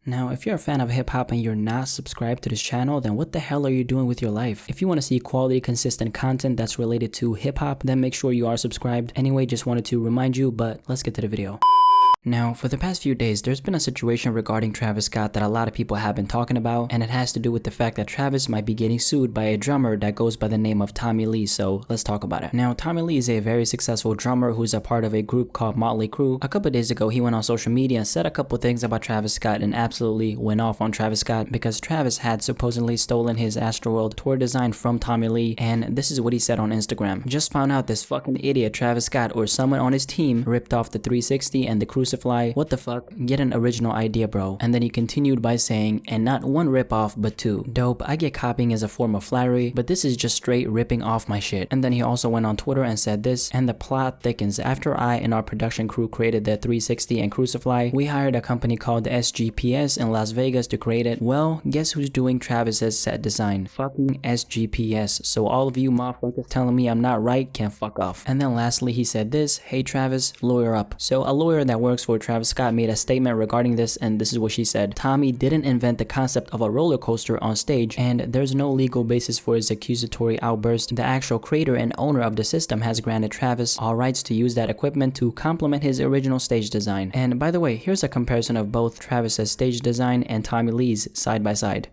Now, if you're a fan of hip-hop and you're not subscribed to this channel, then what the hell are you doing with your life? If you want to see quality, consistent content that's related to hip-hop, then make sure you are subscribed. Anyway, just wanted to remind you, but let's get to the video. Now, for the past few days, there's been a situation regarding Travis Scott that a lot of people have been talking about, and it has to do with the fact that Travis might be getting sued by a drummer that goes by the name of Tommy Lee, so let's talk about it. Now, Tommy Lee is a very successful drummer who's a part of a group called Motley Crue. A couple days ago, he went on social media and said a couple things about Travis Scott and absolutely went off on Travis Scott because Travis had supposedly stolen his ASTROWORLD tour design from Tommy Lee, and this is what he said on Instagram. Just found out this fucking idiot Travis Scott or someone on his team ripped off the 360 and the Crucify. What the fuck? Get an original idea, bro. And then he continued by saying, and not one ripoff, but two. Dope, I get copying as a form of flattery, but this is just straight ripping off my shit. And then he also went on Twitter and said this, and the plot thickens. After I and our production crew created the 360 and Crucify, we hired a company called SGPS in Las Vegas to create it. Well, guess who's doing Travis's set design? Fucking SGPS. So all of you motherfuckers telling me I'm not right can fuck off. And then lastly, he said this, hey Travis, lawyer up. So a lawyer that works for Travis Scott made a statement regarding this, and this is what she said. Tommy didn't invent the concept of a roller coaster on stage, and there's no legal basis for his accusatory outburst. The actual creator and owner of the system has granted Travis all rights to use that equipment to complement his original stage design. And by the way, here's a comparison of both Travis's stage design and Tommy Lee's side by side.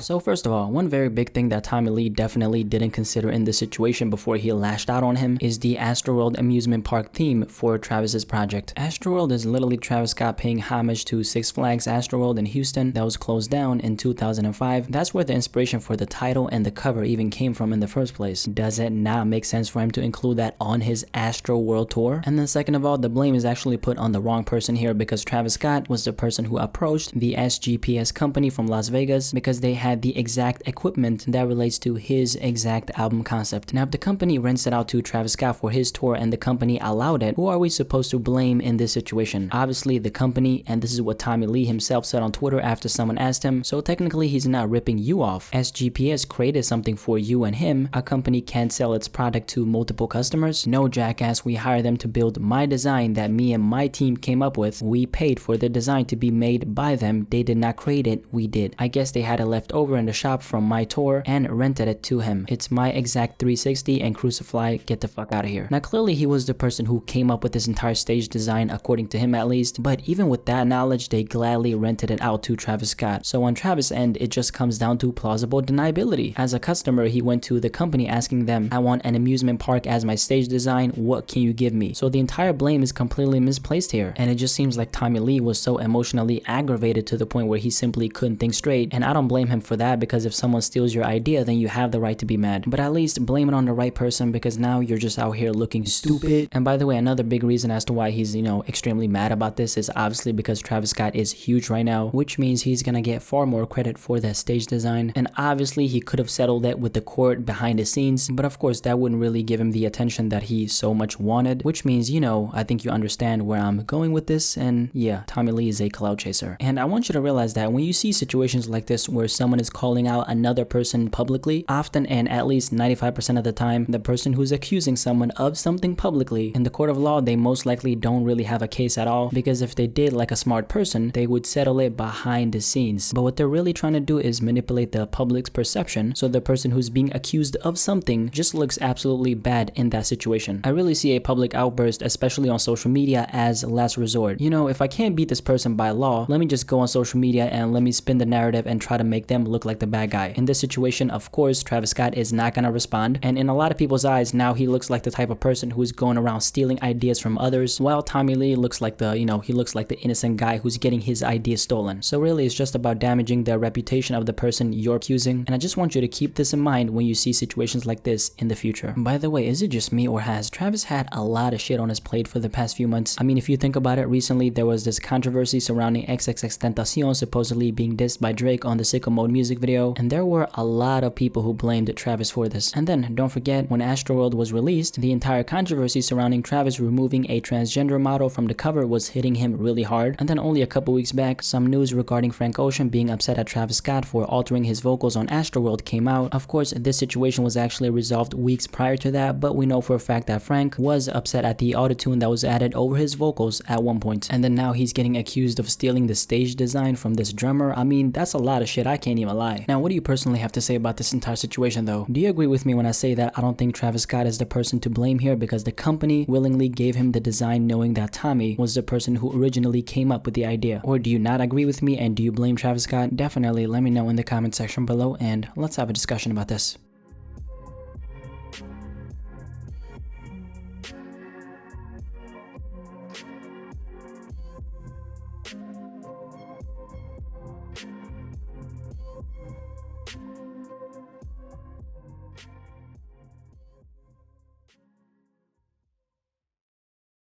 So first of all, one very big thing that Tommy Lee definitely didn't consider in this situation before he lashed out on him is the ASTROWORLD amusement park theme for Travis's project. ASTROWORLD is literally Travis Scott paying homage to Six Flags ASTROWORLD in Houston that was closed down in 2005. That's where the inspiration for the title and the cover even came from in the first place. Does it not make sense for him to include that on his ASTROWORLD tour? And then second of all, the blame is actually put on the wrong person here because Travis Scott was the person who approached the SGPS company from Las Vegas because they had the exact equipment that relates to his exact album concept. Now, if the company rents it out to Travis Scott for his tour and the company allowed it, who are we supposed to blame in this situation? Obviously the company, and this is what Tommy Lee himself said on Twitter after someone asked him, so technically he's not ripping you off. SGPS created something for you and him. A company can't sell its product to multiple customers. No, jackass, we hired them to build my design that me and my team came up with. We paid for the design to be made by them. They did not create it, we did. I guess they had it left over in the shop from my tour and rented it to him. It's my exact 360 and Crucify, get the fuck out of here. Now clearly he was the person who came up with this entire stage design, according to him at least, but even with that knowledge they gladly rented it out to Travis Scott. So on Travis' end it just comes down to plausible deniability. As a customer he went to the company asking them, I want an amusement park as my stage design, what can you give me? So the entire blame is completely misplaced here, and it just seems like Tommy Lee was so emotionally aggravated to the point where he simply couldn't think straight, and I don't blame him for that because if someone steals your idea then you have the right to be mad, but at least blame it on the right person because now you're just out here looking stupid. And by the way, another big reason as to why he's extremely mad about this is obviously because Travis Scott is huge right now, which means he's gonna get far more credit for that stage design, and obviously he could have settled that with the court behind the scenes, but of course that wouldn't really give him the attention that he so much wanted, which means I think you understand where I'm going with this, and yeah, Tommy Lee is a cloud chaser. And I want you to realize that when you see situations like this where someone is calling out another person publicly, often and at least 95% of the time, the person who's accusing someone of something publicly, in the court of law they most likely don't really have a case at all, because if they did like a smart person they would settle it behind the scenes. But what they're really trying to do is manipulate the public's perception, so the person who's being accused of something just looks absolutely bad in that situation. I really see a public outburst, especially on social media, as last resort. If I can't beat this person by law, let me just go on social media and let me spin the narrative and try to make them look like the bad guy. In this situation, of course, Travis Scott is not gonna respond, and in a lot of people's eyes now he looks like the type of person who's going around stealing ideas from others, while Tommy Lee looks like the he looks like the innocent guy who's getting his ideas stolen. So really it's just about damaging the reputation of the person you're accusing, and I just want you to keep this in mind when you see situations like this in the future. By the way, is it just me or has Travis had a lot of shit on his plate for the past few months? I mean, if you think about it, recently there was this controversy surrounding XXXTentacion supposedly being dissed by Drake on the Sicko Mode music video, and there were a lot of people who blamed Travis for this. And then don't forget, when ASTROWORLD was released, the entire controversy surrounding Travis removing a transgender model from the cover was hitting him really hard. And then only a couple weeks back, some news regarding Frank Ocean being upset at Travis Scott for altering his vocals on ASTROWORLD came out. Of course, this situation was actually resolved weeks prior to that, but we know for a fact that Frank was upset at the autotune that was added over his vocals at one point. And then now he's getting accused of stealing the stage design from this drummer. I mean, that's a lot of shit, I can't even lie. Now, what do you personally have to say about this entire situation though? Do you agree with me when I say that I don't think Travis Scott is the person to blame here, because the company willingly gave him the design knowing that Tommy was the person who originally came up with the idea? Or do you not agree with me and do you blame Travis Scott? Definitely let me know in the comment section below and let's have a discussion about this.